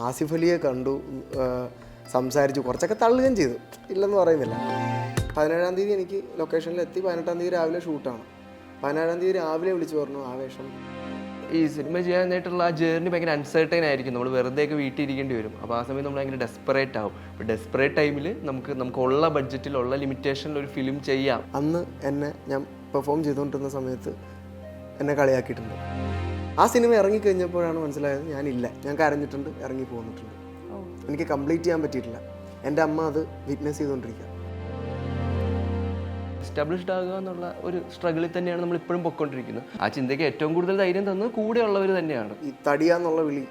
ആസിഫ് അലിയെ കണ്ടു, സംസാരിച്ചു, കുറച്ചൊക്കെ തള്ളുകയും ചെയ്തു, ഇല്ലെന്ന് പറയുന്നില്ല. 17-ാം തീയതി എനിക്ക് ലൊക്കേഷനിലെത്തി. 18-ാം തീയതി രാവിലെ ഷൂട്ടാണ്. 17-ാം തീയതി രാവിലെ വിളിച്ചു പറഞ്ഞു ആവേശം. ഈ സിനിമ ചെയ്യാനായിട്ടുള്ള ആ ജേർണി ഭയങ്കര അൺസർട്ടൈൻ ആയിരിക്കും. നമ്മൾ വെറുതെയൊക്കെ വീട്ടിൽ ഇരിക്കേണ്ടി വരും. അപ്പോൾ ആ സമയത്ത് നമ്മൾ ഭയങ്കര ഡെസ്പറേറ്റ് ആവും. അപ്പോൾ ഡെസ്പറേറ്റ് ടൈമിൽ നമുക്കുള്ള ബഡ്ജറ്റിലുള്ള ലിമിറ്റേഷനിൽ ഒരു ഫിലിം ചെയ്യാം. അന്ന് എന്നെ ഞാൻ പെർഫോം ചെയ്തുകൊണ്ടിരുന്ന സമയത്ത് എന്നെ കളിയാക്കിയിട്ടുണ്ട്. ആ സിനിമ ഇറങ്ങിക്കഴിഞ്ഞപ്പോഴാണ് മനസ്സിലായത് ഞാൻ കരഞ്ഞിട്ടുണ്ട്, ഇറങ്ങി പോന്നിട്ടുണ്ട്. എനിക്ക് കംപ്ലീറ്റ് ചെയ്യാൻ പറ്റിയിട്ടില്ല. എൻ്റെ അമ്മ അത് വിറ്റ്നസ് ചെയ്തുകൊണ്ടിരിക്കുക. എസ്റ്റാബ്ലിഷ്ഡ് ആകുക എന്നുള്ള ഒരു സ്ട്രഗിളിൽ തന്നെയാണ് നമ്മൾ ഇപ്പോഴും പൊയ്ക്കൊണ്ടിരിക്കുന്നത്. ആ ചിന്തയ്ക്ക് ഏറ്റവും കൂടുതൽ ധൈര്യം തന്നത് കൂടെയുള്ളവർ തന്നെയാണ്. ഈ തടിയാന്നുള്ള വിളി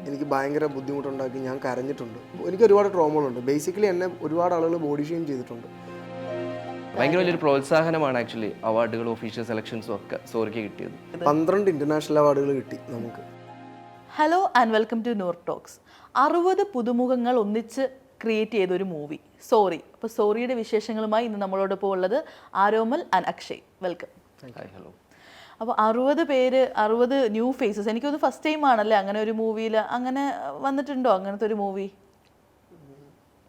എനിക്ക് ഭയങ്കര ബുദ്ധിമുട്ടുണ്ടാക്കി. ഞാൻ കരഞ്ഞിട്ടുണ്ട്. എനിക്ക് ഒരുപാട് ട്രോമകളുണ്ട്. ബേസിക്കലി എന്നെ ഒരുപാട് ആളുകൾ ബോഡി ഷെയിം ചെയ്തിട്ടുണ്ട്. ഭയങ്കര വലിയൊരു പ്രോത്സാഹനമാണ് ആക്ച്വലി അവാർഡുകളും ഒഫീഷ്യൽ സെലക്ഷൻസും ഒക്കെ സോറിക്ക് കിട്ടിയത്. 12 ഇന്റർനാഷണൽ അവാർഡുകൾ കിട്ടി നമുക്ക്. Hello and welcome to Noor talks. 60 പുതുമുഖങ്ങൾ ഒന്നിച്ച് ക്രിയേറ്റ് ചെയ്തൊരു മൂവി സോറി. അപ്പോൾ സോറിയുടെ വിശേഷങ്ങളുമായി ഇന്ന് നമ്മളോടൊപ്പം ഉള്ളത് ആരോമൽ ആൻഡ് അക്ഷയ്. വെൽക്കം. ഹലോ. അപ്പോൾ 60 പേര്, 60 ന്യൂ ഫേസസ്. എനിക്കൊന്ന് ഫസ്റ്റ് ടൈം ആണല്ലേ അങ്ങനെ ഒരു മൂവിയിൽ അങ്ങനെ വന്നിട്ടുണ്ടോ അങ്ങനത്തെ ഒരു മൂവി?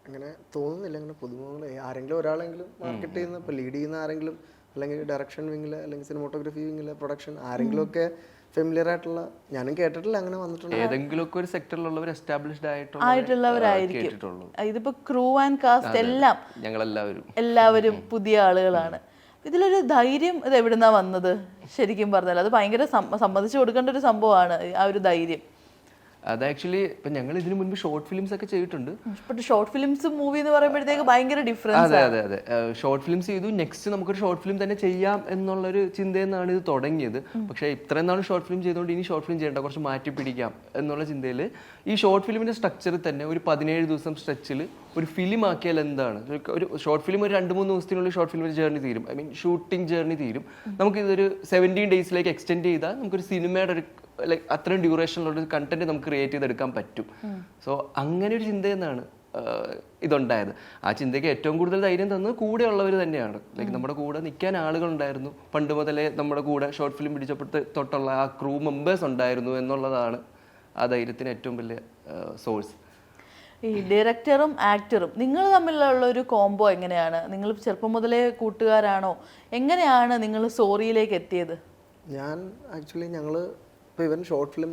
അങ്ങനെ തോന്നുന്നില്ല. അങ്ങനെ പുതുമുഖങ്ങൾ ആരെങ്കിലും ഒരാളെങ്കിലും മാർക്കറ്റ് ചെയ്യുന്ന, ഇപ്പോൾ ലീഡ് ചെയ്യുന്ന ആരെങ്കിലും, അല്ലെങ്കിൽ ഡയറക്ഷൻ വിങ്ങിൽ, അല്ലെങ്കിൽ സിനിമോട്ടോഗ്രഫി വിങ്ങിൽ, പ്രൊഡക്ഷൻ ആരെങ്കിലും ഒക്കെ ഫെമിലിയർ ആയിട്ടുള്ള, ഞാനും കേട്ടിട്ടില്ല അങ്ങനെ വന്നിട്ടുണ്ട്. ഏതെങ്കിലുമൊക്കെ ഒരു സെക്ടറിലുള്ളവർ എസ്റ്റാബ്ലിഷ്ഡ് ആയിട്ടുള്ളവരായിരിക്കും. ഇതിപ്പോ ക്രൂ ആൻഡ് കാസ്റ്റ് എല്ലാം എല്ലാവരും പുതിയ ആളുകളാണ്. ഇതിലൊരു ധൈര്യം ഇത് എവിടുന്നാ വന്നത് ശരിക്കും പറഞ്ഞാൽ? അത് ഭയങ്കര സമ്മതിച്ചു കൊടുക്കേണ്ട ഒരു സംഭവമാണ് ആ ഒരു ധൈര്യം. അത് ആക്ച്വലി ഇപ്പം ഞങ്ങൾ ഇതിനു മുൻപ് ഷോർട്ട് ഫിലിംസ് ഒക്കെ ചെയ്തിട്ടുണ്ട്. ഷോർട്ട് ഫിലിംസ് മൂവി എന്ന് പറയുമ്പോഴത്തേക്ക് ഭയങ്കര ഡിഫറൻസ്. അതെ ഷോർട്ട് ഫിലിംസ് ചെയ്തു. നെക്സ്റ്റ് നമുക്കൊരു ഷോർട്ട് ഫിലിം തന്നെ ചെയ്യാം എന്നുള്ളൊരു ചിന്തയിൽ നിന്നാണ് ഇത് തുടങ്ങിയത്. പക്ഷേ ഇത്രയും നാൾ ഷോർട്ട് ഫിലിം ചെയ്തുകൊണ്ട് ഇനി ഷോർട്ട് ഫിലിം ചെയ്യേണ്ട, കുറച്ച് മാറ്റി പിടിക്കാം എന്നുള്ള ചിന്തയിൽ ഈ ഷോർട്ട് ഫിലിമിൻ്റെ സ്ട്രക്ചറിൽ തന്നെ ഒരു 17 ദിവസം സ്ട്രെച്ചിൽ ഒരു ഫിലിം ആക്കിയാൽ എന്താണ്? ഒരു ഷോർട്ട് ഫിലിം ഒരു 2-3 ദിവസത്തിനുള്ളിൽ ഷോർട്ട് ഫിലിമിൻ്റെ ജേർണി തീരും. ഐ മീൻ ഷൂട്ടിംഗ് ജേർണി തീരും. നമുക്കിതൊരു 17 ഡേയ്സിലേക്ക് എക്സ്റ്റെൻഡ് ചെയ്താൽ നമുക്കൊരു സിനിമയുടെ ഒരു ലൈക്ക് അത്രയും ഡ്യൂറേഷനിലുള്ള ഒരു കണ്ടന്റ് നമുക്ക് ക്രിയേറ്റ് ചെയ്തെടുക്കാൻ പറ്റും. സോ അങ്ങനെ ഒരു ചിന്തയിൽ നിന്നാണ് ഇതുണ്ടായത്. ആ ചിന്തയ്ക്ക് ഏറ്റവും കൂടുതൽ ധൈര്യം തന്നത് കൂടെയുള്ളവർ തന്നെയാണ്. ലൈക്ക് നമ്മുടെ കൂടെ നിൽക്കാൻ ആളുകളുണ്ടായിരുന്നു. പണ്ട് മുതലേ നമ്മുടെ കൂടെ ഷോർട്ട് ഫിലിം പിടിച്ചപ്പോഴത്തെ തൊട്ടുള്ള ആ ക്രൂ മെമ്പേഴ്സ് ഉണ്ടായിരുന്നു എന്നുള്ളതാണ് ആ ധൈര്യത്തിന് ഏറ്റവും വലിയ സോഴ്സ്. ഈ ഡയറക്ടറും ആക്ടറും നിങ്ങൾ തമ്മിലുള്ള ഒരു കോംബോ എങ്ങനെയാണ്? നിങ്ങൾ ചെറുപ്പം മുതലേ കൂട്ടുകാരാണോ? എങ്ങനെയാണ് നിങ്ങൾ സോറിയിലേക്ക് എത്തിയത്? ഞാൻ ആക്ച്വലി ഇപ്പോൾ ഇവൻ ഷോർട്ട് ഫിലിം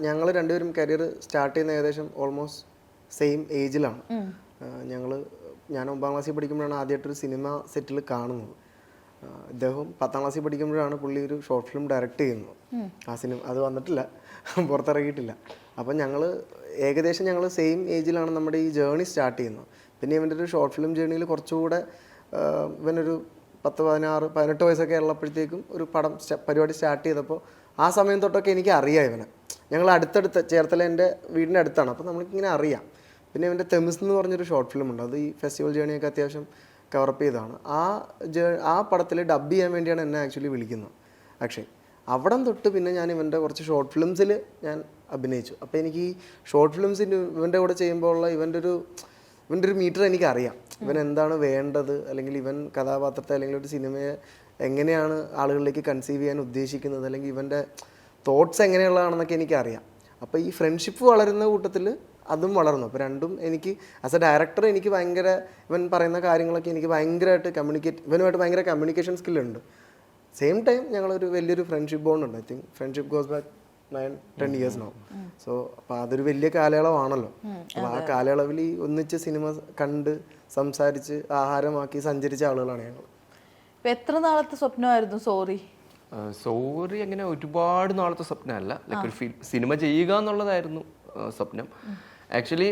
ഞങ്ങൾ രണ്ടുപേരും കരിയർ സ്റ്റാർട്ട് ചെയ്യുന്ന ഏകദേശം ഓൾമോസ്റ്റ് സെയിം ഏജിലാണ്. ഞാൻ 9ാം ക്ലാസ്സിൽ പഠിക്കുമ്പോഴാണ് ആദ്യമായിട്ടൊരു സിനിമ സെറ്റിൽ കാണുന്നത്. ഇദ്ദേഹം 10ാം ക്ലാസ്സിൽ പഠിക്കുമ്പോഴാണ് പുള്ളി ഒരു ഷോർട്ട് ഫിലിം ഡയറക്റ്റ് ചെയ്യുന്നത്. ആ സിനിമ അത് വന്നിട്ടില്ല, പുറത്തിറങ്ങിയിട്ടില്ല. അപ്പം ഏകദേശം ഞങ്ങൾ സെയിം ഏജിലാണ് നമ്മുടെ ഈ ജേർണി സ്റ്റാർട്ട് ചെയ്യുന്നത്. പിന്നെ ഇവൻ്റെ ഒരു ഷോർട്ട് ഫിലിം ജേർണിയിൽ കുറച്ചുകൂടെ ഇവനൊരു 10-16-18 വയസ്സൊക്കെ ഉള്ളപ്പോഴത്തേക്കും ഒരു പരിപാടി സ്റ്റാർട്ട് ചെയ്തപ്പോൾ ആ സമയം തൊട്ടൊക്കെ എനിക്ക് അറിയാം ഇവനെ. ഞങ്ങൾ അടുത്തടുത്ത് ചേർത്തല എൻ്റെ വീടിൻ്റെ അടുത്താണ്. അപ്പോൾ നമുക്കിങ്ങനെ അറിയാം. പിന്നെ ഇവൻ്റെ തെമിസ് എന്ന് പറഞ്ഞൊരു ഷോർട്ട് ഫിലിമുണ്ട്. അത് ഈ ഫെസ്റ്റിവൽ ജേണിയൊക്കെ അത്യാവശ്യം കവറപ്പ് ചെയ്തതാണ്. ആ പടത്തിൽ ഡബ് ചെയ്യാൻ വേണ്ടിയാണ് എന്നെ ആക്ച്വലി വിളിക്കുന്നത് അക്ഷയ്. അവിടം തൊട്ട് പിന്നെ ഞാൻ ഇവൻ്റെ കുറച്ച് ഷോർട്ട് ഫിലിംസിൽ ഞാൻ അഭിനയിച്ചു. അപ്പോൾ എനിക്ക് ഈ ഷോർട്ട് ഫിലിംസിൻ്റെ ഇവൻ്റെ കൂടെ ചെയ്യുമ്പോൾ ഉള്ള ഇവൻ്റെ ഒരു മീറ്റർ എനിക്കറിയാം. ഇവൻ എന്താണ് വേണ്ടത്, അല്ലെങ്കിൽ ഇവൻ കഥാപാത്രത്തെ അല്ലെങ്കിൽ ഒരു സിനിമയെ എങ്ങനെയാണ് ആളുകളിലേക്ക് കൺസീവ് ചെയ്യാൻ ഉദ്ദേശിക്കുന്നത്, അല്ലെങ്കിൽ ഇവൻ്റെ തോട്ട്സ് എങ്ങനെയുള്ളതാണെന്നൊക്കെ എനിക്കറിയാം. അപ്പോൾ ഈ ഫ്രണ്ട്ഷിപ്പ് വളരുന്ന കൂട്ടത്തിൽ അതും വളർന്നു. അപ്പോൾ രണ്ടും എനിക്ക് ആസ് എ ഡയറക്ടർ എനിക്ക് ഭയങ്കര ഇവൻ പറയുന്ന കാര്യങ്ങളൊക്കെ എനിക്ക് ഭയങ്കരമായിട്ട് ഇവനുമായിട്ട് ഭയങ്കര കമ്മ്യൂണിക്കേഷൻ സ്കില്ലുണ്ട്. സെയിം ടൈം ഞങ്ങളൊരു വലിയൊരു ഫ്രണ്ട്ഷിപ്പ് ബോണ്ട് ഉണ്ട്. I think friendship goes back 9-10 years now. So അപ്പോൾ അതൊരു വലിയ കാലയളവാണല്ലോ. അപ്പോൾ ആ കാലയളവിൽ ഈ ഒന്നിച്ച് സിനിമ കണ്ട് സംസാരിച്ച് ആഹാരമാക്കി സഞ്ചരിച്ച ആളുകളാണ് ഞങ്ങൾ. എത്ര നാളത്തെ സ്വപ്നമായിരുന്നു സോറി? സോറി അങ്ങനെ ഒരുപാട് നാളത്തെ സ്വപ്നമല്ല. ലൈക്ക് ഒരു സിനിമ ചെയ്യുക എന്നുള്ളതായിരുന്നു സ്വപ്നം. ആക്ച്വലി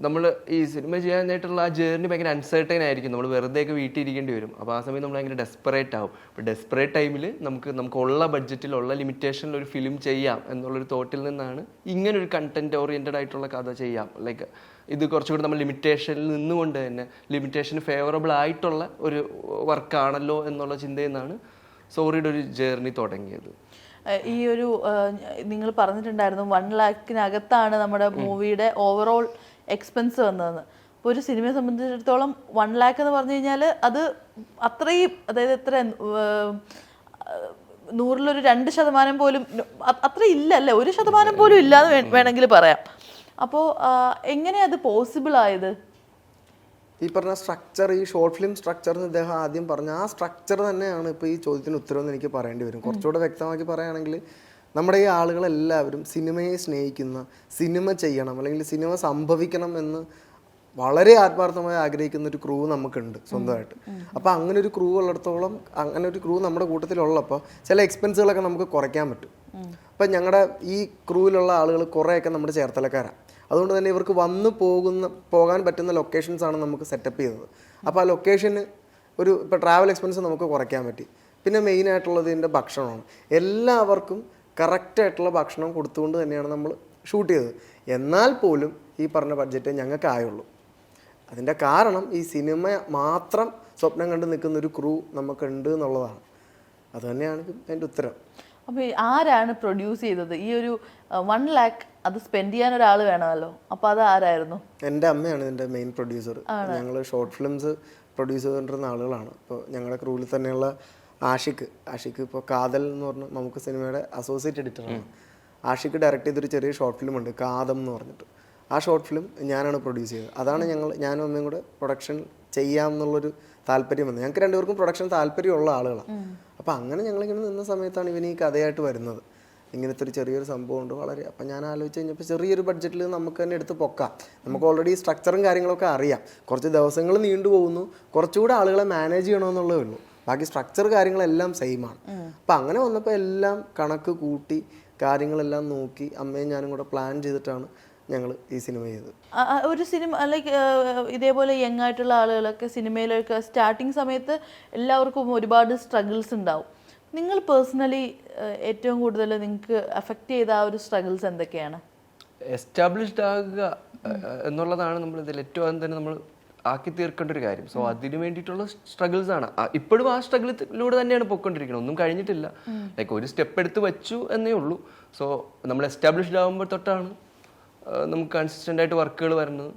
നമ്മൾ ഈ സിനിമ ചെയ്യാനായിട്ടുള്ള ആ ജേർണി ഭയങ്കര അൺസർട്ടൈൻ ആയിരിക്കും. നമ്മൾ വെറുതെയൊക്കെ വീട്ടിൽ ഇരിക്കേണ്ടി വരും. അപ്പോൾ ആ സമയത്ത് നമ്മൾ ഭയങ്കര ഡെസ്പറേറ്റ് ആവും. അപ്പോൾ ഡെസ്പറേറ്റ് ടൈമിൽ നമുക്കുള്ള ബഡ്ജറ്റിലുള്ള ലിമിറ്റേഷനിൽ ഒരു ഫിലിം ചെയ്യാം എന്നുള്ളൊരു തോട്ടിൽ നിന്നാണ് ഇങ്ങനൊരു കണ്ടന്റ് ഓറിയൻറ്റഡ് ആയിട്ടുള്ള കഥ ചെയ്യാം. ലൈക്ക് ഇത് കുറച്ചുകൂടി നമ്മൾ ലിമിറ്റേഷനിൽ നിന്നുകൊണ്ട് തന്നെ ലിമിറ്റേഷന് ഫേവറബിൾ ആയിട്ടുള്ള ഒരു വർക്കാണല്ലോ എന്നുള്ള ചിന്തയിൽ നിന്നാണ് സോറിയുടെ ഒരു ജേർണി തുടങ്ങിയത്. ഈ ഒരു നിങ്ങൾ പറഞ്ഞിട്ടുണ്ടായിരുന്നു 1 lakhനകത്താണ് നമ്മുടെ മൂവിയുടെ ഓവറോൾ എക്സ്പെൻസ് വന്നതെന്ന്. ഇപ്പോൾ ഒരു സിനിമയെ സംബന്ധിച്ചിടത്തോളം 1 lakh എന്ന് പറഞ്ഞു കഴിഞ്ഞാൽ അത് അത്രയും, അതായത് എത്ര 100-ൽ ഒരു 2% പോലും അത്ര ഇല്ല അല്ലേ? 1% പോലും ഇല്ലാന്ന് വേണമെങ്കിൽ പറയാം. അപ്പോൾ എങ്ങനെയാ അത് പോസിബിൾ ആയത്? ഈ പറഞ്ഞ സ്ട്രക്ചർ, ഈ ഷോർട്ട് ഫിലിം സ്ട്രക്ചർ എന്ന് ഇദ്ദേഹം ആദ്യം പറഞ്ഞ ആ സ്ട്രക്ചർ തന്നെയാണ് ഇപ്പോൾ ഈ ചോദ്യത്തിന് ഉത്തരവെന്ന് എനിക്ക് പറയേണ്ടി വരും. കുറച്ചുകൂടെ വ്യക്തമാക്കി പറയുകയാണെങ്കിൽ നമ്മുടെ ഈ ആളുകളെല്ലാവരും സിനിമയെ സ്നേഹിക്കുന്ന, സിനിമ ചെയ്യണം അല്ലെങ്കിൽ സിനിമ സംഭവിക്കണം എന്ന് വളരെ ആത്മാർത്ഥമായി ആഗ്രഹിക്കുന്ന ഒരു ക്രൂ നമുക്കുണ്ട് സ്വന്തമായിട്ട്. അപ്പോൾ അങ്ങനെ ഒരു ക്രൂ ഉള്ളിടത്തോളം, അങ്ങനെ ഒരു ക്രൂ നമ്മുടെ കൂട്ടത്തിലുള്ളപ്പോൾ ചില എക്സ്പെൻസുകളൊക്കെ നമുക്ക് കുറയ്ക്കാൻ പറ്റും. അപ്പം ഞങ്ങളുടെ ഈ ക്രൂവിലുള്ള ആളുകൾ കുറേയൊക്കെ നമ്മുടെ ചേർത്തലക്കാരാണ്. അതുകൊണ്ട് തന്നെ ഇവർക്ക് പോകാൻ പറ്റുന്ന ലൊക്കേഷൻസാണ് നമുക്ക് സെറ്റപ്പ് ചെയ്തത്. അപ്പോൾ ആ ലൊക്കേഷന് ഇപ്പോൾ ട്രാവൽ എക്സ്പെൻസ് നമുക്ക് കുറയ്ക്കാൻ പറ്റി. പിന്നെ മെയിനായിട്ടുള്ളത് ഇതിൻ്റെ ഭക്ഷണമാണ്. എല്ലാവർക്കും കറക്റ്റായിട്ടുള്ള ഭക്ഷണം കൊടുത്തുകൊണ്ട് തന്നെയാണ് നമ്മൾ ഷൂട്ട് ചെയ്തത്. എന്നാൽ പോലും ഈ പറഞ്ഞ ബഡ്ജറ്റ് ഞങ്ങൾക്ക് ആയുള്ളൂ. അതിൻ്റെ കാരണം ഈ സിനിമ മാത്രം സ്വപ്നം കണ്ട് നിൽക്കുന്ന ഒരു ക്രൂ നമുക്കുണ്ട് എന്നുള്ളതാണ്. അതുതന്നെയാണ് അതിൻ്റെ ഉത്തരം. അപ്പോൾ ആരാണ് പ്രൊഡ്യൂസ് ചെയ്തത്? ഈ ഒരു 1 lakh അത് സ്പെൻഡ് ചെയ്യാൻ ഒരാൾ വേണമല്ലോ. അപ്പോൾ അത് ആരായിരുന്നു? എൻ്റെ അമ്മയാണ് ഇതിൻ്റെ മെയിൻ പ്രൊഡ്യൂസർ. ഞങ്ങൾ ഷോർട്ട് ഫിലിംസ് പ്രൊഡ്യൂസ് ചെയ്തുകൊണ്ടിരുന്ന ആളുകളാണ്. ഇപ്പോൾ ഞങ്ങളുടെ ക്രൂവിൽ തന്നെയുള്ള ആഷിഖ് ഇപ്പോൾ കാതൽ എന്ന് പറഞ്ഞ നമുക്ക് സിനിമയുടെ അസോസിയേറ്റ് എഡിറ്ററാണ്. ആഷിഖ് ഡയറക്റ്റ് ചെയ്തൊരു ചെറിയ ഷോർട്ട് ഫിലിം ഉണ്ട്, കാതം എന്ന് പറഞ്ഞിട്ട്. ആ ഷോർട്ട് ഫിലിം ഞാനാണ് പ്രൊഡ്യൂസ് ചെയ്തത്. അതാണ് ഞാനും അമ്മയും കൂടെ പ്രൊഡക്ഷൻ ചെയ്യാം എന്നുള്ളൊരു താല്പര്യം വന്നത്. ഞങ്ങൾക്ക് രണ്ടുപേർക്കും പ്രൊഡക്ഷൻ താല്പര്യമുള്ള ആളുകളാണ്. അപ്പോൾ അങ്ങനെ ഞങ്ങളിങ്ങനെ നിന്ന സമയത്താണ് ഇവന് ഈ കഥയായിട്ട് വരുന്നത്. ഇങ്ങനത്തെ ഒരു ചെറിയൊരു സംഭവം ഉണ്ട് വളരെ. അപ്പം ഞാൻ ആലോചിച്ച് കഴിഞ്ഞപ്പോൾ ചെറിയൊരു ബഡ്ജറ്റിൽ നമുക്ക് തന്നെ എടുത്ത് പൊക്കാം. നമുക്ക് ഓൾറെഡി സ്ട്രക്ചറും കാര്യങ്ങളൊക്കെ അറിയാം. കുറച്ച് ദിവസങ്ങൾ നീണ്ടു പോകുന്നു, കുറച്ചുകൂടെ ആളുകളെ മാനേജ് ചെയ്യണമെന്നുള്ളതേ ഉള്ളൂ. ബാക്കി സ്ട്രക്ചർ കാര്യങ്ങളെല്ലാം സെയിമാണ്. അപ്പം അങ്ങനെ വന്നപ്പോൾ എല്ലാം കണക്ക് കൂട്ടി കാര്യങ്ങളെല്ലാം നോക്കി അമ്മയും ഞാനും കൂടെ പ്ലാൻ ചെയ്തിട്ടാണ് ഞങ്ങൾ ഈ സിനിമ ചെയ്തത്. ഒരു സിനിമ ലൈക്ക് ഇതേപോലെ യങ് ആയിട്ടുള്ള ആളുകളൊക്കെ സിനിമയിലൊക്കെ സ്റ്റാർട്ടിങ് സമയത്ത് എല്ലാവർക്കും ഒരുപാട് സ്ട്രഗിൾസ് ഉണ്ടാവും. നിങ്ങൾ പേഴ്സണലി ഏറ്റവും കൂടുതൽ നിങ്ങൾക്ക് അഫക്റ്റ് ചെയ്ത ആ ഒരു സ്ട്രഗിൾസ് എന്തൊക്കെയാണ്? എസ്റ്റാബ്ലിഷ്ഡ് ആകുക എന്നുള്ളതാണ് നമ്മൾ ഇതിൽ ഏറ്റവും ആദ്യം തന്നെ നമ്മൾ ആക്കി തീർക്കേണ്ട ഒരു കാര്യം. സോ അതിന് വേണ്ടിയിട്ടുള്ള സ്ട്രഗിൾസ് ആണ്. ഇപ്പോഴും ആ സ്ട്രഗിളിലൂടെ തന്നെയാണ് പോയിക്കൊണ്ടിരിക്കുന്നത്. ഒന്നും കഴിഞ്ഞിട്ടില്ല. ലൈക്ക് ഒരു സ്റ്റെപ്പ് എടുത്ത് വെച്ചു എന്നേ ഉള്ളൂ. സോ നമ്മൾ എസ്റ്റാബ്ലിഷ്ഡ് ആകുമ്പോൾ തൊട്ടാണ് നമുക്ക് കൺസിസ്റ്റൻ്റ് ആയിട്ട് വർക്കുകൾ വരുന്നത്.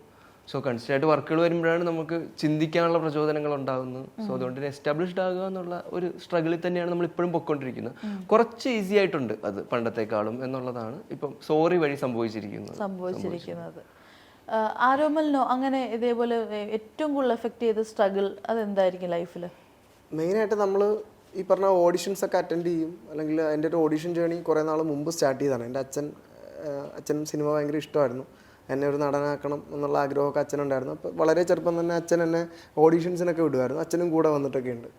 സോ കൺസിസ്റ്റൻ്റ് ആയിട്ട് വർക്കുകൾ വരുമ്പോഴാണ് നമുക്ക് ചിന്തിക്കാനുള്ള പ്രചോദനങ്ങൾ ഉണ്ടാകുന്നത്. സോ അതുകൊണ്ട് തന്നെ എസ്റ്റാബ്ലിഷ്ഡ് ആകുക എന്നുള്ള ഒരു സ്ട്രഗിളിൽ തന്നെയാണ് നമ്മൾ ഇപ്പോഴും പൊയ്ക്കൊണ്ടിരിക്കുന്നത്. കുറച്ച് ഈസി ആയിട്ടുണ്ട് അത് പണ്ടത്തെക്കാളും എന്നുള്ളതാണ് ഇപ്പം സോറി വഴി സംഭവിച്ചിരിക്കുന്നത്. ആരോമലിനോ അങ്ങനെ ഇതേപോലെ ഏറ്റവും കൂടുതൽ എഫക്റ്റ് ചെയ്ത സ്ട്രഗിൾ അതെന്തായിരിക്കും ലൈഫിൽ? മെയിനായിട്ട് നമ്മൾ ഈ പറഞ്ഞ ഓഡിഷൻസ് ഒക്കെ അറ്റൻഡ് ചെയ്യും. അല്ലെങ്കിൽ എൻ്റെ ഒരു ഓഡിഷൻ ജേണി കുറേ നാൾ മുമ്പ് സ്റ്റാർട്ട് ചെയ്തതാണ്. എൻ്റെ അച്ഛൻ സിനിമ ഭയങ്കര ഇഷ്ടമായിരുന്നു. എന്നെ ഒരു നടനാക്കണം എന്നുള്ള ആഗ്രഹമൊക്കെ അച്ഛനുണ്ടായിരുന്നു. അപ്പോൾ വളരെ ചെറുപ്പം തന്നെ അച്ഛൻ എന്നെ ഓഡീഷൻസിനൊക്കെ വിടുമായിരുന്നു. അച്ഛനും കൂടെ വന്നിട്ടൊക്കെ ഉണ്ട്.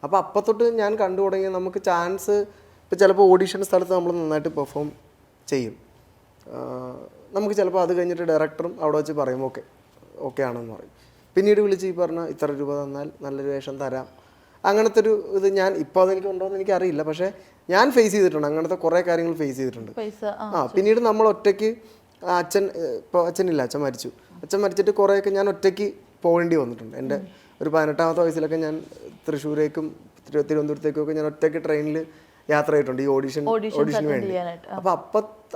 അപ്പോൾ അപ്പം തൊട്ട് ഞാൻ കണ്ടു തുടങ്ങി നമുക്ക് ചാൻസ് ഇപ്പോൾ ചിലപ്പോൾ ഓഡീഷൻ സ്ഥലത്ത് നമ്മൾ നന്നായിട്ട് പെർഫോം ചെയ്യും. നമുക്ക് ചിലപ്പോൾ അത് കഴിഞ്ഞിട്ട് ഡയറക്ടറും അവിടെ വെച്ച് പറയും ഓക്കെ ആണെന്ന് പറയും. പിന്നീട് വിളിച്ച് ഈ പറഞ്ഞ ഇത്ര രൂപ തന്നാൽ നല്ലൊരു വേഷം തരാം, അങ്ങനത്തെ ഒരു ഇത് ഞാൻ ഇപ്പോൾ അതെനിക്ക് ഉണ്ടോ എന്ന് എനിക്കറിയില്ല. പക്ഷേ ഞാൻ ഫേസ് ചെയ്തിട്ടുണ്ട്, അങ്ങനത്തെ കുറേ കാര്യങ്ങൾ ഫേസ് ചെയ്തിട്ടുണ്ട്. പിന്നീട് നമ്മൾ ഒറ്റയ്ക്ക് ഇപ്പോൾ അച്ഛനില്ല, അച്ഛൻ മരിച്ചിട്ട് കുറേയൊക്കെ ഞാൻ ഒറ്റയ്ക്ക് പോകേണ്ടി വന്നിട്ടുണ്ട്. എൻ്റെ ഒരു 18ാമത്തെ വയസ്സിലൊക്കെ ഞാൻ തൃശ്ശൂരേക്കും തിരുവനന്തപുരത്തേക്കും ഒക്കെ ഞാൻ ഒറ്റയ്ക്ക് ട്രെയിനിൽ യാത്ര ചെയ്തിട്ടുണ്ട് ഈ ഓഡിഷന് വേണ്ടി.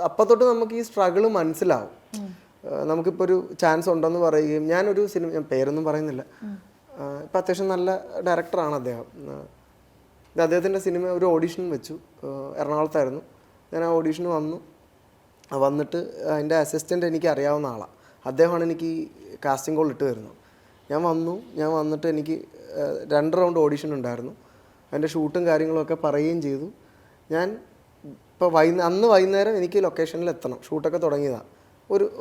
അപ്പോൾ തൊട്ട് നമുക്ക് ഈ സ്ട്രഗിൾ മനസ്സിലാവും. നമുക്കിപ്പോൾ ഒരു ചാൻസ് ഉണ്ടെന്ന് പറയുകയും ഞാനൊരു സിനിമ, ഞാൻ പേരൊന്നും പറയുന്നില്ല, ഇപ്പം അത്യാവശ്യം നല്ല ഡയറക്ടറാണ് അദ്ദേഹം. അദ്ദേഹത്തിൻ്റെ സിനിമ ഒരു ഓഡിഷൻ വെച്ചു, എറണാകുളത്തായിരുന്നു. ഞാൻ ആ ഓഡിഷന് വന്നിട്ട് അതിൻ്റെ അസിസ്റ്റൻ്റ് എനിക്ക് അറിയാവുന്ന ആളാണ്. അദ്ദേഹമാണ് എനിക്ക് ഈ കാസ്റ്റിംഗ് കോൾ ഇട്ട് തരുന്നത്. ഞാൻ വന്നിട്ട് എനിക്ക് 2 റൗണ്ട് ഓഡിഷൻ ഉണ്ടായിരുന്നു. അതിൻ്റെ ഷൂട്ടും കാര്യങ്ങളൊക്കെ പറയുകയും ചെയ്തു. ഞാൻ ഇപ്പോൾ അന്ന് വൈകുന്നേരം എനിക്ക് ലൊക്കേഷനിൽ എത്തണം. ഷൂട്ടൊക്കെ തുടങ്ങിയതാണ്.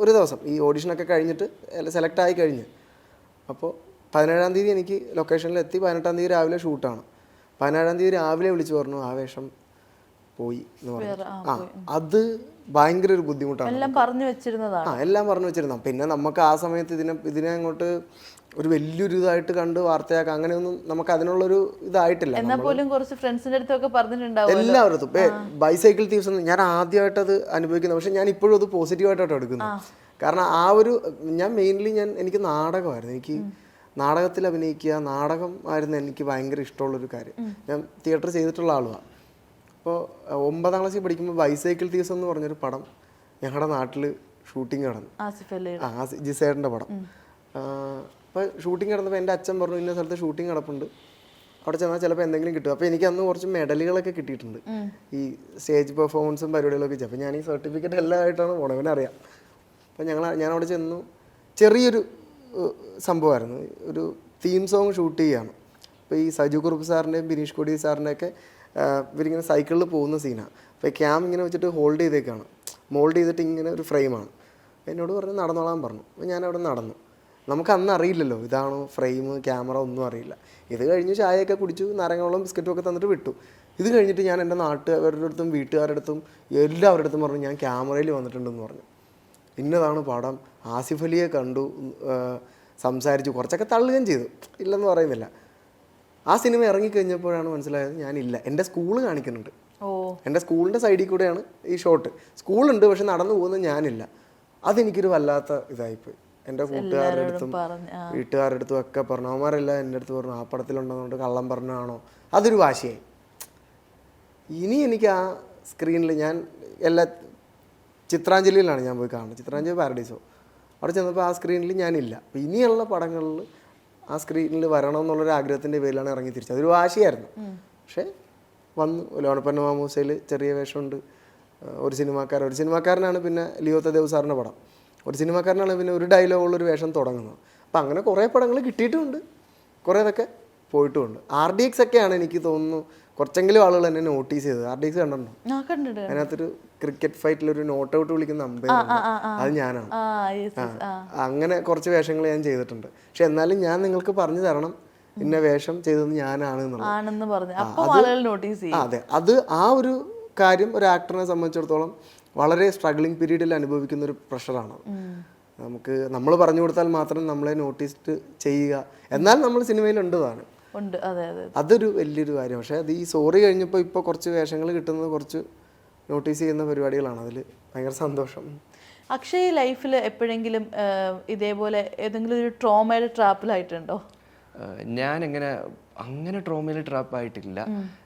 ഒരു ദിവസം ഈ ഓഡിഷനൊക്കെ കഴിഞ്ഞിട്ട് സെലക്ട് ആയി കഴിഞ്ഞ്. അപ്പോൾ 17-ാം തീയതി എനിക്ക് ലൊക്കേഷനിൽ എത്തി. 18-ാം തീയതി രാവിലെ ഷൂട്ടാണ്. 17-ാം തീയതി രാവിലെ വിളിച്ചു പറഞ്ഞു ആ വേഷം പോയി എന്ന് പറഞ്ഞു. അത് ഭയങ്കര ഒരു ബുദ്ധിമുട്ടാണ്. എല്ലാം പറഞ്ഞു വെച്ചിരുന്നതാണ്. പിന്നെ നമുക്ക് ആ സമയത്ത് ഇതിനെ അങ്ങോട്ട് ഒരു വലിയൊരു ഇതായിട്ട് കണ്ട് വാർത്തയാക്കാം അങ്ങനെയൊന്നും നമുക്ക് അതിനുള്ളൊരു ഇതായിട്ടില്ല. എല്ലാവരും ബൈസൈക്കിൾ തീവ്സ് ഞാൻ ആദ്യമായിട്ട് അത് അനുഭവിക്കുന്നത്. പക്ഷെ ഞാൻ ഇപ്പോഴും അത് പോസിറ്റീവായിട്ടാണ് എടുക്കുന്നത്. കാരണം ഞാൻ മെയിൻലി എനിക്ക് നാടകമായിരുന്നു. എനിക്ക് നാടകത്തിൽ അഭിനയിക്കുക, നാടകം ആയിരുന്നു എനിക്ക് ഭയങ്കര ഇഷ്ടമുള്ളൊരു കാര്യം. ഞാൻ തിയേറ്റർ ചെയ്തിട്ടുള്ള ആളുമാണ്. അപ്പോൾ 9ാം ക്ലാസ്സിൽ പഠിക്കുമ്പോൾ ബൈസൈക്കിൾ തീവ്സ് എന്ന് പറഞ്ഞൊരു പടം ഞങ്ങളുടെ നാട്ടിൽ ഷൂട്ടിങ് നടന്നു. ജിസേട്ടൻ്റെ പടം. അപ്പോൾ ഷൂട്ടിങ് നടന്നപ്പോൾ എൻ്റെ അച്ഛൻ പറഞ്ഞു ഇന്ന സ്ഥലത്ത് ഷൂട്ടിങ് നടപ്പുണ്ട്, അവിടെ ചെന്നാൽ ചിലപ്പോൾ എന്തെങ്കിലും കിട്ടും. അപ്പോൾ എനിക്ക് അന്ന് കുറച്ച് മെഡലുകളൊക്കെ കിട്ടിയിട്ടുണ്ട് ഈ സ്റ്റേജ് പെർഫോമൻസും പരിപാടികളൊക്കെ ചെയ്യും. അപ്പോൾ ഞാൻ ഈ സർട്ടിഫിക്കറ്റ് എല്ലാം ആയിട്ടാണ് പോണത്. അറിയാം അപ്പോൾ ഞാൻ അവിടെ ചെന്നു. ചെറിയൊരു സംഭവമായിരുന്നു, ഒരു തീം സോങ് ഷൂട്ട് ചെയ്യുകയാണ്. അപ്പോൾ ഈ സജു കുറുപ്പ് സാറിൻ്റെയും ബിനീഷ് കൊടി സാറിൻ്റെയൊക്കെ ഇവരിങ്ങനെ സൈക്കിളിൽ പോകുന്ന സീനാണ്. അപ്പോൾ ക്യാം ഇങ്ങനെ വെച്ചിട്ട് ഹോൾഡ് ചെയ്തേക്കാണ്, മോൾഡ് ചെയ്തിട്ട് ഇങ്ങനെ ഒരു ഫ്രെയിമാണ്. എന്നോട് പറഞ്ഞ് നടന്നോളാൻ പറഞ്ഞു. അപ്പോൾ ഞാൻ അവിടെ നടന്നു. നമുക്ക് അന്ന് അറിയില്ലല്ലോ ഇതാണോ ഫ്രെയിം, ക്യാമറ ഒന്നും അറിയില്ല. ഇത് കഴിഞ്ഞ് ചായയൊക്കെ കുടിച്ചു, നാരങ്ങവെള്ളം ബിസ്ക്കറ്റും ഒക്കെ തന്നിട്ട് വിട്ടു. ഇത് കഴിഞ്ഞിട്ട് ഞാൻ എൻ്റെ നാട്ടുകാരുടെ അടുത്തും വീട്ടുകാരുടെ അടുത്തും എല്ലാവരുടെ അടുത്തും പറഞ്ഞു ഞാൻ ക്യാമറയിൽ വന്നിട്ടുണ്ടെന്ന് പറഞ്ഞു. ഇന്നതാണ് പടം, ആസിഫ് അലിയെ കണ്ടു, സംസാരിച്ചു, കുറച്ചൊക്കെ തള്ളുകയും ചെയ്തു, ഇല്ലെന്ന് പറയുന്നില്ല. ആ സിനിമ ഇറങ്ങിക്കഴിഞ്ഞപ്പോഴാണ് മനസ്സിലായത് ഞാനില്ല. എൻ്റെ സ്കൂള് കാണിക്കുന്നുണ്ട്, എൻ്റെ സ്കൂളിൻ്റെ സൈഡിൽ കൂടെയാണ് ഈ ഷോട്ട്. സ്കൂളുണ്ട്, പക്ഷെ നടന്നു പോകുന്നത് ഞാനില്ല. അതെനിക്കൊരു വല്ലാത്ത ഇതായിപ്പോയി. എൻ്റെ കൂട്ടുകാരുടെ അടുത്തും വീട്ടുകാരുടെ അടുത്തും ഒക്കെ പറഞ്ഞു. അവന്മാരെല്ലാം എൻ്റെ അടുത്ത് പറഞ്ഞു ആ പടത്തിലുണ്ടെന്നുകൊണ്ട് കള്ളം പറഞ്ഞാണോ. അതൊരു വാശിയായി. ഇനി എനിക്ക് ആ സ്ക്രീനിൽ ഞാൻ ചിത്രാഞ്ജലിയിലാണ് ഞാൻ പോയി കാണുന്നത്, ചിത്രാഞ്ജലി പാരഡൈസോ. അവിടെ ചെന്നപ്പോൾ ആ സ്ക്രീനിൽ ഞാനില്ല. അപ്പോൾ ഇനിയുള്ള പടങ്ങളിൽ ആ സ്ക്രീനിൽ വരണം എന്നുള്ളൊരു ആഗ്രഹത്തിൻ്റെ പേരിലാണ് ഇറങ്ങി തിരിച്ചത്. അതൊരു വാശിയായിരുന്നു. പക്ഷേ വന്നു. ലോണപ്പന്ന മാമൂസയിൽ ചെറിയ വേഷമുണ്ട്. ഒരു സിനിമാക്കാരനാണ് പിന്നെ ലിയോ തദേവ് സാറിൻ്റെ പടം. ഒരു സിനിമാക്കാരനാണ് പിന്നെ ഒരു ഡയലോഗുള്ളൊരു വേഷം തുടങ്ങുന്നത്. അപ്പം അങ്ങനെ കുറേ പടങ്ങൾ കിട്ടിയിട്ടുമുണ്ട്, കുറേതൊക്കെ പോയിട്ടുമുണ്ട്. RDX ഒക്കെയാണ് എനിക്ക് തോന്നുന്നു കുറച്ചെങ്കിലും ആളുകൾ എന്നെ നോട്ടീസ് ചെയ്തത്. RDX കണ്ടിട്ടുണ്ടോ? അതിനകത്തൊരു ക്രിക്കറ്റ് ഫൈറ്റിലൊരു നോട്ട് ഔട്ട് വിളിക്കുന്ന അമ്പയർ, അത് ഞാനാണ്. അങ്ങനെ കുറച്ച് വേഷങ്ങൾ ഞാൻ ചെയ്തിട്ടുണ്ട്. പക്ഷെ എന്നാലും ഞാൻ നിങ്ങൾക്ക് പറഞ്ഞു തരണം ഇന്ന വേഷം ചെയ്തത് ഞാനാണ് എന്നുള്ളത്. അതെ, അത് ആ ഒരു കാര്യം ഒരു ആക്ടറിനെ സംബന്ധിച്ചിടത്തോളം വളരെ സ്ട്രഗ്ലിംഗ് പീരീഡിൽ അനുഭവിക്കുന്ന ഒരു പ്രഷറാണ്. നമ്മൾ പറഞ്ഞു കൊടുത്താൽ മാത്രം നമ്മളെ നോട്ടീസ് ചെയ്യുക, എന്നാൽ നമ്മൾ സിനിമയിലുണ്ടതാണ്. അതൊരു വലിയൊരു കാര്യം. പക്ഷേ അത് ഈ സോറി കഴിഞ്ഞപ്പോൾ ഇപ്പോൾ കുറച്ച് വേഷങ്ങൾ കിട്ടുന്നത് കുറച്ച് നോട്ടീസ് ചെയ്യുന്ന പരിപാടികളാണ്. അതിൽ ഭയങ്കര സന്തോഷം. അക്ഷയ് ലൈഫിൽ എപ്പോഴെങ്കിലും ഇതേപോലെ ഏതെങ്കിലും ഒരു ട്രോമയുടെ ട്രാപ്പിലായിട്ടുണ്ടോ? ഞാൻ അങ്ങനെ ട്രോമയിൽ ട്രാപ്പ് ആയിട്ടില്ല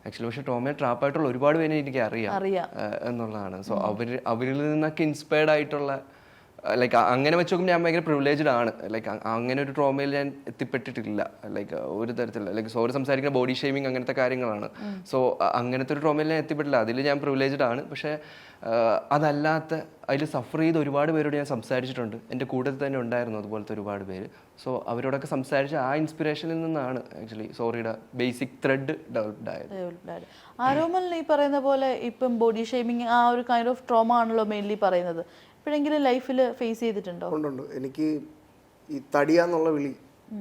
ആക്ച്വലി. പക്ഷെ ട്രോമയിൽ ട്രാപ്പ് ആയിട്ടുള്ള ഒരുപാട് പേരെ എനിക്ക് അറിയാം എന്നുള്ളതാണ്. സോ അവരിൽ നിന്നൊക്കെ ഇൻസ്പയർഡ് ആയിട്ടുള്ള ലൈക്ക് അങ്ങനെ വെച്ച് നോക്കുമ്പോൾ ഞാൻ ഭയങ്കര പ്രിവിലേജ്ഡ് ആണ്. ലൈക്ക് അങ്ങനെ ഒരു ട്രോമയിൽ ഞാൻ എത്തിപ്പെട്ടിട്ടില്ല. ലൈക്ക് ഒരു തരത്തിലുള്ള ലൈക്ക് സോറി സംസാരിക്കുന്ന ബോഡി ഷേമിങ് അങ്ങനത്തെ കാര്യങ്ങളാണ്. സോ അങ്ങനത്തെ ഒരു ട്രോമയിൽ ഞാൻ എത്തിപ്പെട്ടില്ല. അതിൽ ഞാൻ പ്രിവിലേജ്ഡ് ആണ്. പക്ഷേ അതല്ലാത്ത അതിൽ സഫർ ചെയ്ത് ഒരുപാട് പേരോട് ഞാൻ സംസാരിച്ചിട്ടുണ്ട്. എൻ്റെ കൂട്ടത്തിൽ തന്നെ ഉണ്ടായിരുന്നു അതുപോലത്തെ ഒരുപാട് പേര്. സോ അവരോടൊക്കെ സംസാരിച്ച ആ ഇൻസ്പിറേഷനിൽ നിന്നാണ് ആക്ച്വലി സോറിയുടെ ബേസിക് ത്രെഡ് ഡെവലപ്ഡ് ആയത്. ആരോമൽ ഈ പറയുന്ന പോലെ ഇപ്പം ബോഡി ഷേമിങ് ആ ഒരു കൈൻഡ് ഓഫ് ട്രോമ ആണല്ലോ മെയിൻലി പറയുന്നത്. എപ്പോഴെങ്കിലും ലൈഫിൽ ഫേസ് ചെയ്തിട്ടുണ്ടോ? ഉണ്ട്. എനിക്ക് ഈ തടിയാന്നുള്ള വിളി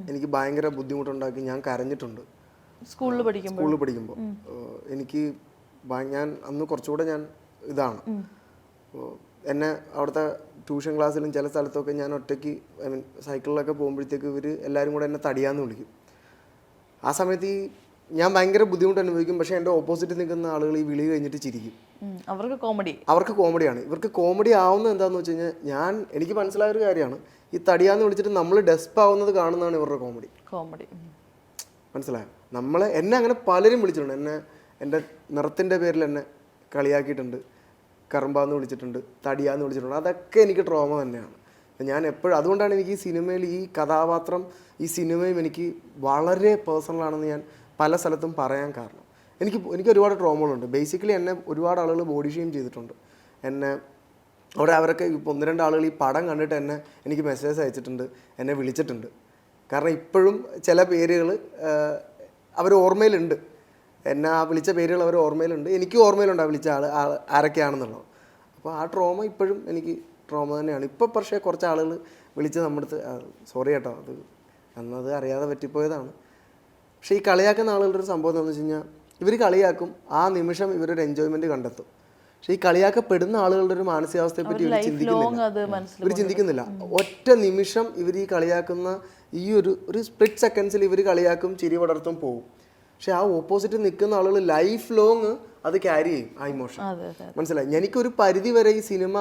എനിക്ക് ഭയങ്കര ബുദ്ധിമുട്ടുണ്ടാക്കി. ഞാൻ കരഞ്ഞിട്ടുണ്ട് സ്കൂളിൽ പഠിക്കുമ്പോൾ. എനിക്ക് ഞാൻ അന്ന് കുറച്ചുകൂടെ ഞാൻ ഇതാണ്. എന്നെ അവിടുത്തെ ട്യൂഷൻ ക്ലാസ്സിലും ചില സ്ഥലത്തൊക്കെ ഞാൻ ഒറ്റയ്ക്ക് സൈക്കിളിലൊക്കെ പോകുമ്പോഴത്തേക്ക് ഇവർ എല്ലാവരും കൂടെ എന്നെ തടിയാന്ന് വിളിക്കും. ആ സമയത്ത് ഞാൻ ഭയങ്കര ബുദ്ധിമുട്ട് അനുഭവിക്കും. പക്ഷേ എൻ്റെ ഓപ്പോസിറ്റ് നിൽക്കുന്ന ആളുകൾ ഈ വിളി കഴിഞ്ഞിട്ട് ചിരിക്കും. അവർക്ക് കോമഡിയാണ്. ഇവർക്ക് കോമഡി ആവുന്നത് എന്താണെന്ന് വെച്ച് കഴിഞ്ഞാൽ എനിക്ക് മനസ്സിലായൊരു കാര്യമാണ്, ഈ തടിയാന്ന് വിളിച്ചിട്ട് നമ്മൾ ഡെസ്പ് ആവുന്നത് കാണുന്നതാണ് ഇവരുടെ കോമഡി. മനസ്സിലായോ? എന്നെ അങ്ങനെ പലരും വിളിച്ചിട്ടുണ്ട്. എൻ്റെ നിറത്തിൻ്റെ പേരിൽ എന്നെ കളിയാക്കിയിട്ടുണ്ട്, കറമ്പാന്ന് വിളിച്ചിട്ടുണ്ട്, തടിയാന്ന് വിളിച്ചിട്ടുണ്ട്. അതൊക്കെ എനിക്ക് ട്രോമ തന്നെയാണ്. ഞാൻ എപ്പോഴും അതുകൊണ്ടാണ് എനിക്ക് ഈ സിനിമയിൽ ഈ കഥാപാത്രം ഈ സിനിമയും എനിക്ക് വളരെ പേഴ്സണലാണെന്ന് ഞാൻ പല സ്ഥലത്തും പറയാൻ കാരണം. എനിക്ക് ഒരുപാട് ട്രോമകളുണ്ട്. ബേസിക്കലി എന്നെ ഒരുപാട് ആളുകൾ ബോഡി ഷെയിം ചെയ്തിട്ടുണ്ട്. എന്നെ അവരൊക്കെ ഇപ്പോൾ 1-2 ആളുകൾ ഈ പടം കണ്ടിട്ട് എനിക്ക് മെസ്സേജ് അയച്ചിട്ടുണ്ട്, എന്നെ വിളിച്ചിട്ടുണ്ട്. കാരണം ഇപ്പോഴും ചില പേരുകൾ അവർ ഓർമ്മയിലുണ്ട്. എന്നെ ആ വിളിച്ച പേരുകൾ അവർ ഓർമ്മയിലുണ്ട്. എനിക്കും ഓർമ്മയിലുണ്ട് ആ വിളിച്ച ആരൊക്കെയാണെന്നുള്ളത്. അപ്പോൾ ആ ട്രോമ ഇപ്പോഴും എനിക്ക് ട്രോമ തന്നെയാണ്. ഇപ്പോൾ പക്ഷേ കുറച്ച് ആളുകൾ വിളിച്ച് നമ്മുടെ അടുത്ത് സോറി കേട്ടോ, അന്നത് അറിയാതെ പറ്റിപ്പോയതാണ്. പക്ഷേ ഈ കളിയാക്കുന്ന ആളുകളുടെ ഒരു സംഭവം എന്താണെന്ന് വെച്ച് കഴിഞ്ഞാൽ ഇവർ കളിയാക്കും, ആ നിമിഷം ഇവരൊരു എൻജോയ്മെൻറ്റ് കണ്ടെത്തും. പക്ഷേ ഈ കളിയാക്കപ്പെടുന്ന ആളുകളുടെ ഒരു മാനസികാവസ്ഥയെ പറ്റി ഇവർ ചിന്തിക്കുന്നില്ല. ഒറ്റ നിമിഷം ഇവർ ഈ കളിയാക്കുന്ന ഈ ഒരു സ്പ്ലിറ്റ് സെക്കൻഡ്സിൽ ഇവർ കളിയാക്കും, ചിരി പടർത്തും പോകും. പക്ഷെ ആ ഓപ്പോസിറ്റ് നിൽക്കുന്ന ആളുകൾ ലൈഫ് ലോങ് അത് ക്യാരി ചെയ്യും ആ ഇമോഷൻ. മനസ്സിലായി? എനിക്കൊരു പരിധി വരെ ഈ സിനിമ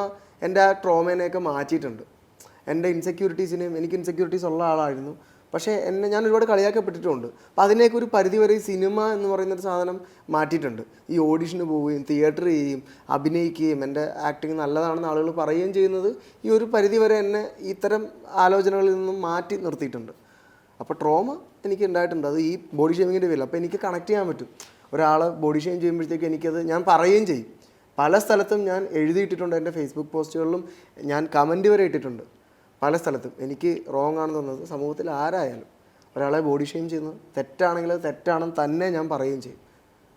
എൻ്റെ ആ ട്രോമേനെയൊക്കെ മാറ്റിയിട്ടുണ്ട്. എൻ്റെ ഇൻസെക്യൂരിറ്റീസിനെയും എനിക്ക് ഇൻസെക്യൂരിറ്റീസ് ഉള്ള ആളായിരുന്നു. പക്ഷേ ഞാൻ ഒരുപാട് കളിയാക്കപ്പെട്ടിട്ടുണ്ട്. അപ്പം അതിനെയൊക്കെ ഒരു പരിധി വരെ ഈ സിനിമ എന്ന് പറയുന്നൊരു സാധനം മാറ്റിയിട്ടുണ്ട്. ഈ ഓഡിഷന് പോവുകയും തിയേറ്റർ ചെയ്യുകയും അഭിനയിക്കുകയും എൻ്റെ ആക്ടിങ് നല്ലതാണെന്ന് ആളുകൾ പറയുകയും ചെയ്യുന്നത് ഈ ഒരു പരിധി വരെ എന്നെ ഇത്തരം ആലോചനകളിൽ നിന്നും മാറ്റി നിർത്തിയിട്ടുണ്ട്. അപ്പോൾ ട്രോമ എനിക്ക് ഉണ്ടായിട്ടുണ്ട്. അത് ഈ ബോഡി ഷേമിങ്ങിൻ്റെ പേരിൽ. അപ്പോൾ എനിക്ക് കണക്ട് ചെയ്യാൻ പറ്റും. ഒരാൾ ബോഡി ഷെയിം ചെയ്യുമ്പോഴത്തേക്ക് എനിക്കത് ഞാൻ പറയുകയും ചെയ്യും. പല സ്ഥലത്തും ഞാൻ എഴുതിയിട്ടിട്ടുണ്ട്, എൻ്റെ ഫേസ്ബുക്ക് പോസ്റ്റുകളിലും ഞാൻ കമൻറ്റ് വരെ ഇട്ടിട്ടുണ്ട്. പല സ്ഥലത്തും എനിക്ക് റോങ് ആണെന്ന് തോന്നുന്നത് സമൂഹത്തിൽ ആരായാലും ഒരാളെ ബോഡി ഷെയിം ചെയ്യുന്നത് തെറ്റാണെങ്കിൽ അത് തെറ്റാണെന്ന് തന്നെ ഞാൻ പറയുകയും ചെയ്യും.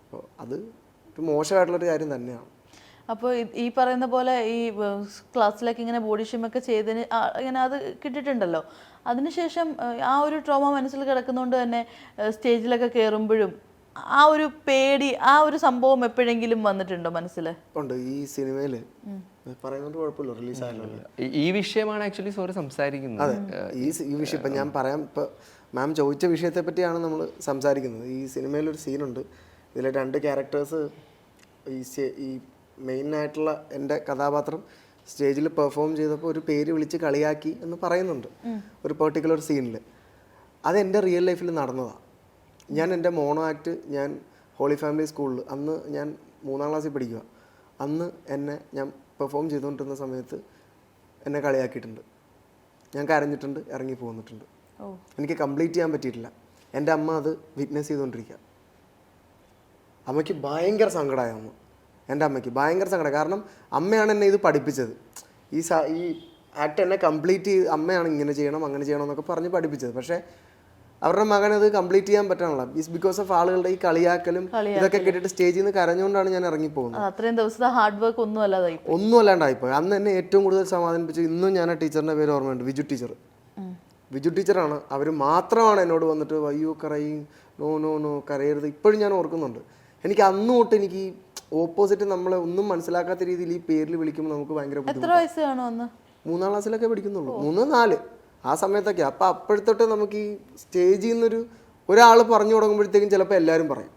അപ്പോൾ അത് ഒരു മോശമായിട്ടുള്ളൊരു കാര്യം തന്നെയാണ്. അപ്പോൾ ഈ പറയുന്ന പോലെ ഈ ക്ലാസ്സിലൊക്കെ ഇങ്ങനെ ബോഡി ഷെയിമൊക്കെ ചെയ്തതിന് ഇങ്ങനെ അത് കിട്ടിയിട്ടുണ്ടല്ലോ, അതിനുശേഷം ആ ഒരു ട്രോമ മനസ്സിൽ കിടക്കുന്നതുകൊണ്ട് തന്നെ സ്റ്റേജിലൊക്കെ കയറുമ്പോഴും ആ ഒരു പേടി, ആ ഒരു സംഭവം എപ്പോഴെങ്കിലും വന്നിട്ടുണ്ടോ മനസ്സിൽ? ഉണ്ട്. ഈ സിനിമയിൽ പറയുന്നത് കുഴപ്പമില്ല, റിലീസായല്ലോ. ഈ വിഷയമാണ് ആക്ച്വലി സോറി സംസാരിക്കുന്നത്. അതെ, ഈ വിഷയം ഇപ്പം ഞാൻ പറയാം. ഇപ്പോൾ മാം ചോദിച്ച വിഷയത്തെ പറ്റിയാണ് നമ്മൾ സംസാരിക്കുന്നത്. ഈ സിനിമയിലൊരു സീനുണ്ട്, ഇതിലെ 2 ക്യാരക്ടേഴ്സ് ഈ മെയിനായിട്ടുള്ള എൻ്റെ കഥാപാത്രം സ്റ്റേജിൽ പെർഫോം ചെയ്തപ്പോൾ ഒരു പേര് വിളിച്ച് കളിയാക്കി എന്ന് പറയുന്നുണ്ട് ഒരു പെർട്ടിക്കുലർ സീനിൽ. അത് എൻ്റെ റിയൽ ലൈഫിൽ നടന്നതാണ്. ഞാൻ എൻ്റെ മോണോ ആക്ട് ഞാൻ ഹോളി ഫാമിലി സ്കൂളിൽ അന്ന് ഞാൻ 3ാം ക്ലാസ്സിൽ പഠിക്കുക. അന്ന് ഞാൻ പെർഫോം ചെയ്തുകൊണ്ടിരുന്ന സമയത്ത് എന്നെ കളിയാക്കിയിട്ടുണ്ട്. ഞാൻ കരഞ്ഞിട്ടുണ്ട്, ഇറങ്ങി പോന്നിട്ടുണ്ട്. എനിക്ക് കംപ്ലീറ്റ് ചെയ്യാൻ പറ്റിയിട്ടില്ല. എൻ്റെ അമ്മ അത് വിറ്റ്നസ് ചെയ്തുകൊണ്ടിരിക്കുക. അമ്മയ്ക്ക് ഭയങ്കര സങ്കടമായി. എൻ്റെ അമ്മയ്ക്ക് ഭയങ്കര സങ്കടം. കാരണം അമ്മയാണ് എന്നെ ഇത് പഠിപ്പിച്ചത്. ഈ ആക്ട് എന്നെ കംപ്ലീറ്റ് ചെയ്ത് അമ്മയാണ് ഇങ്ങനെ ചെയ്യണം അങ്ങനെ ചെയ്യണം എന്നൊക്കെ പറഞ്ഞ് പഠിപ്പിച്ചത്. പക്ഷേ അവരുടെ മകൻ അത് കംപ്ലീറ്റ് ചെയ്യാൻ പറ്റാനുള്ള ബിക്കോസ് ഓഫ് ആളുകളുടെ ഈ കളിയാക്കലും ഇതൊക്കെ കേട്ടിട്ട് സ്റ്റേജിൽ നിന്ന് കരഞ്ഞുകൊണ്ടാണ് ഞാൻ ഇറങ്ങിപ്പോകുന്നത്. അത്രയും ദിവസത്തെ ഹാർഡ് വർക്ക് ഒന്നും അല്ലാണ്ടായിപ്പോയി. അന്ന് എന്നെ ഏറ്റവും കൂടുതൽ സമാധാനിപ്പിച്ചു, ഇന്നും ഞാൻ ആ ടീച്ചറിൻ്റെ പേര് ഓർമ്മയുണ്ട്, വിജു ടീച്ചർ. വിജു ടീച്ചറാണ്. അവർ മാത്രമാണ് എന്നോട് വന്നിട്ട് വയ്യോ കരയും, നോ നോ നോ കരയരുത്. ഇപ്പോഴും ഞാൻ ഓർക്കുന്നുണ്ട്. എനിക്ക് അന്ന് തൊട്ട് എനിക്ക് ഓപ്പോസിറ്റ് നമ്മളെ ഒന്നും മനസ്സിലാക്കാത്ത രീതിയിൽ ഈ പേരിൽ വിളിക്കുമ്പോൾ നമുക്ക് ഭയങ്കര ബുദ്ധിമുട്ടാണ്. 3ാം ക്ലാസ്സിലൊക്കെ പഠിക്കുന്നുള്ളൂ, 3, 4 ആ സമയത്തൊക്കെ. അപ്പം അപ്പോഴത്തൊട്ട് നമുക്ക് ഈ സ്റ്റേജിൽ നിന്നൊരു ഒരാൾ പറഞ്ഞു തുടങ്ങുമ്പോഴത്തേക്കും ചിലപ്പോൾ എല്ലാവരും പറയും,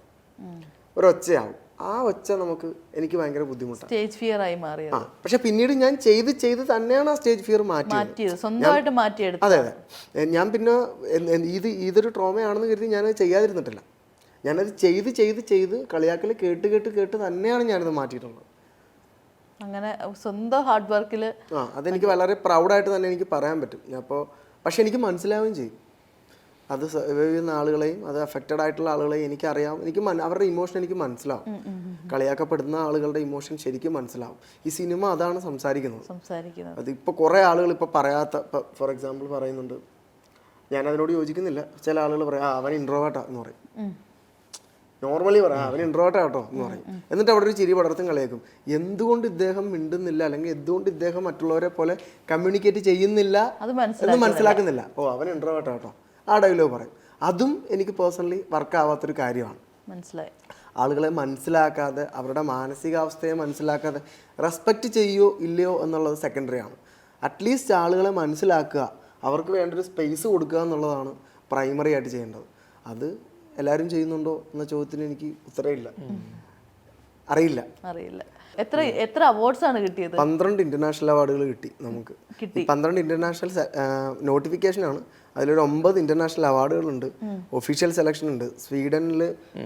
ഒരൊച്ചയാവും. ആ ഒച്ച എനിക്ക് ഭയങ്കര ബുദ്ധിമുട്ടാണ്. സ്റ്റേജ് ഫിയർ ആയി മാറിയത്. പക്ഷെ പിന്നീട് ഞാൻ ചെയ്ത് തന്നെയാണ് ആ സ്റ്റേജ് ഫിയർ മാറ്റിയത്, സ്വന്തമായിട്ട് മാറ്റിയെടുത്തത്. അതെ അതെ. ഞാൻ പിന്നെ ഇതൊരു ട്രോമയാണെന്ന് കരുതി ഞാനത് ചെയ്യാതിരുന്നിട്ടില്ല. ഞാനത് ചെയ്ത് കളിയാക്കൽ കേട്ട് തന്നെയാണ് ഞാനത് മാറ്റിയിട്ടുള്ളത്. അങ്ങനെ സ്വന്തം ഹാർഡ് വർക്കിൽ അതെനിക്ക് വളരെ പ്രൗഡായിട്ട് തന്നെ എനിക്ക് പറയാൻ പറ്റും. അപ്പോൾ പക്ഷെ എനിക്ക് മനസ്സിലാവുകയും ചെയ്യും, അത് സർവൈവ് ചെയ്യുന്ന ആളുകളെയും അത് അഫക്റ്റഡ് ആയിട്ടുള്ള ആളുകളെയും എനിക്കറിയാം. അവരുടെ ഇമോഷൻ എനിക്ക് മനസ്സിലാവും. കളിയാക്കപ്പെടുന്ന ആളുകളുടെ ഇമോഷൻ ശരിക്കും മനസ്സിലാവും. ഈ സിനിമ അതാണ് സംസാരിക്കുന്നത്. അതിപ്പോൾ കുറേ ആളുകൾ ഇപ്പോൾ പറയാത്ത, ഫോർ എക്സാമ്പിൾ പറയുന്നുണ്ട്, ഞാനതിനോട് യോജിക്കുന്നില്ല. ചില ആളുകൾ പറയാം അവൻ ഇൻട്രോവേർട്ടാ എന്ന് പറയും. നോർമലി പറയാം അവൻ ഇൻട്രോവേർട്ടാ കേട്ടോ എന്ന് പറയും. എന്നിട്ട് അവിടെ ഒരു ചിരി പടർത്തും കളിയാക്കും. എന്തുകൊണ്ട് ഇദ്ദേഹം മിണ്ടുന്നില്ല, അല്ലെങ്കിൽ എന്തുകൊണ്ട് ഇദ്ദേഹം മറ്റുള്ളവരെ പോലെ കമ്മ്യൂണിക്കേറ്റ് ചെയ്യുന്നില്ല എന്ന് മനസ്സിലാക്കുന്നില്ല. ഓ അവൻ ഇൻട്രോവേർട്ടാ കേട്ടോ, ആ ഡയലോഗ് പറയും. അതും എനിക്ക് പേഴ്സണലി വർക്കാവാത്തൊരു കാര്യമാണ്. മനസ്സിലായി. ആളുകളെ മനസ്സിലാക്കാതെ, അവരുടെ മാനസികാവസ്ഥയെ മനസ്സിലാക്കാതെ റെസ്പെക്റ്റ് ചെയ്യുമോ ഇല്ലയോ എന്നുള്ളത് സെക്കൻഡറി ആണ്. അറ്റ്ലീസ്റ്റ് ആളുകളെ മനസ്സിലാക്കുക, അവർക്ക് വേണ്ടൊരു സ്പേസ് കൊടുക്കുക എന്നുള്ളതാണ് പ്രൈമറി ആയിട്ട് ചെയ്യേണ്ടത്. അത് എല്ലാവരും ചെയ്യുന്നുണ്ടോ എന്ന ചോദ്യത്തിന് എനിക്ക് ഉത്തരവില്ല, അറിയില്ല. എത്ര അവാർഡ്സ് ആണ് കിട്ടിയത്? 12 ഇന്റർനാഷണൽ അവാർഡുകൾ കിട്ടി നമുക്ക്. 12 ഇന്റർനാഷണൽ നോട്ടിഫിക്കേഷനാണ്. അതിലൊരു 9 ഇന്റർനാഷണൽ അവാർഡുകളുണ്ട്. ഒഫീഷ്യൽ സെലക്ഷൻ ഉണ്ട്. സ്വീഡനിൽ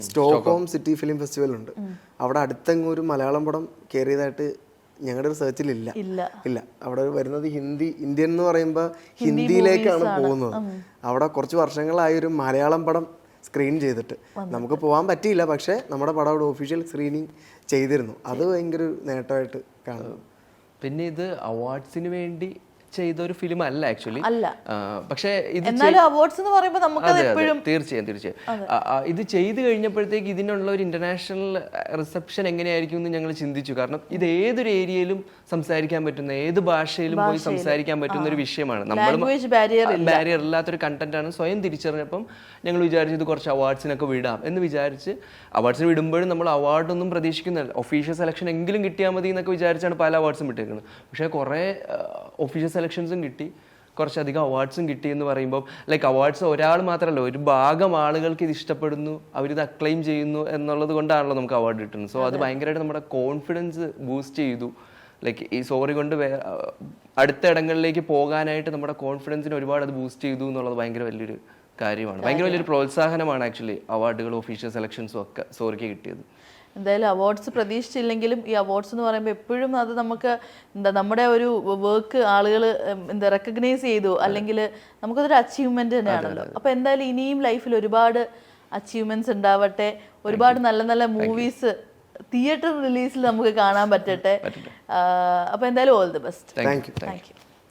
സ്റ്റോക്ക്ഹോം സിറ്റി ഫിലിം ഫെസ്റ്റിവൽ ഉണ്ട്. അവിടെ അടുത്തെങ്ങും ഒരു മലയാളം പടം കയറിയതായിട്ട് ഞങ്ങളുടെ റിസർച്ചിൽ ഇല്ല. അവിടെ വരുന്നത് ഇന്ത്യൻ എന്ന് പറയുമ്പോൾ ഹിന്ദിയിലേക്കാണ് പോകുന്നത്. അവിടെ കുറച്ച് വർഷങ്ങളായി ഒരു മലയാളം പടം സ്ക്രീൻ ചെയ്തിട്ട് നമുക്ക് പോകാൻ പറ്റിയില്ല. പക്ഷേ നമ്മുടെ പടം അവിടെ ഒഫീഷ്യൽ സ്ക്രീനിങ് ചെയ്തിരുന്നു. അത് ഭയങ്കര ഒരു നേട്ടമായിട്ട് കാണുന്നു. പിന്നെ ഇത് അവാർഡ്സിന് വേണ്ടി ചെയ്ത ഒരു ഫിലിം അല്ല ആക്ച്വലി. പക്ഷേ ഇത് തീർച്ചയായും ഇത് ചെയ്ത് കഴിഞ്ഞപ്പോഴത്തേക്ക് ഇതിനുള്ള ഒരു ഇന്റർനാഷണൽ റിസപ്ഷൻ എങ്ങനെയായിരിക്കും എന്ന് ഞങ്ങൾ ചിന്തിച്ചു. കാരണം ഇത് ഏതൊരു ഏരിയയിലും സംസാരിക്കാൻ പറ്റുന്ന, ഏത് ഭാഷയിലും പോയി സംസാരിക്കാൻ പറ്റുന്ന ഒരു വിഷയമാണ്. നമ്മൾ ബാരിയർ ഇല്ലാത്തൊരു കണ്ടന്റ് ആണ്. സ്വയം തിരിച്ചറിഞ്ഞപ്പം ഞങ്ങൾ വിചാരിച്ചു ഇത് കുറച്ച് അവാർഡ്സിനൊക്കെ വിടാം എന്ന് വിചാരിച്ച്. അവാർഡ്സിന് വിടുമ്പോഴും നമ്മൾ അവാർഡൊന്നും പ്രതീക്ഷിക്കുന്നില്ല. ഒഫീഷ്യൽ സെലക്ഷൻ എങ്കിലും കിട്ടിയാൽ മതി എന്നൊക്കെ വിചാരിച്ചാണ് പല അവാർഡ്സും വിട്ടേക്കുന്നത്. പക്ഷേ കുറേ ഒഫീഷ്യൽ സെലക്ഷൻസും കിട്ടി, കുറച്ചധികം അവാർഡ്സും കിട്ടി എന്ന് പറയുമ്പോൾ ലൈക്ക് അവാർഡ്സ് ഒരാൾ മാത്രമല്ല, ഒരു ഭാഗം ആളുകൾക്ക് ഇത് ഇഷ്ടപ്പെടുന്നു, അവരിത് അക്ലെയിം ചെയ്യുന്നു എന്നുള്ളത് കൊണ്ടാണല്ലോ നമുക്ക് അവാർഡ് കിട്ടുന്നത്. സോ അത് ഭയങ്കരമായിട്ട് നമ്മുടെ കോൺഫിഡൻസ് ബൂസ്റ്റ് ചെയ്തു. ലൈക്ക് ഈ സോറി കൊണ്ട് അടുത്ത ഇടങ്ങളിലേക്ക് പോകാനായിട്ട് നമ്മുടെ കോൺഫിഡൻസിന് ഒരുപാട് അത് ബൂസ്റ്റ് ചെയ്തു എന്നുള്ളത് ഭയങ്കര വലിയൊരു കാര്യമാണ്. ഭയങ്കര വലിയൊരു പ്രോത്സാഹനമാണ് ആക്ച്വലി അവാർഡുകളും ഒഫീഷ്യൽ സെലക്ഷൻസും ഒക്കെ സോറിക്ക് കിട്ടിയത്. എന്തായാലും അവാർഡ്സ് പ്രതീക്ഷിച്ചില്ലെങ്കിലും ഈ അവാർഡ്സ് എന്ന് പറയുമ്പോൾ എപ്പോഴും അത് നമുക്ക് നമ്മുടെ ഒരു വർക്ക് ആളുകൾ റെക്കഗ്നൈസ് ചെയ്തു, അല്ലെങ്കിൽ നമുക്കതൊരു അച്ചീവ്മെന്റ് തന്നെയാണല്ലോ. അപ്പോൾ എന്തായാലും ഇനിയും ലൈഫിൽ ഒരുപാട് അച്ചീവ്മെന്റ്സ് ഉണ്ടാവട്ടെ, ഒരുപാട് നല്ല നല്ല മൂവീസ് തിയേറ്റർ റിലീസിൽ നമുക്ക് കാണാൻ പറ്റട്ടെ. അപ്പോൾ എന്തായാലും all the best. Thank you. Thank you.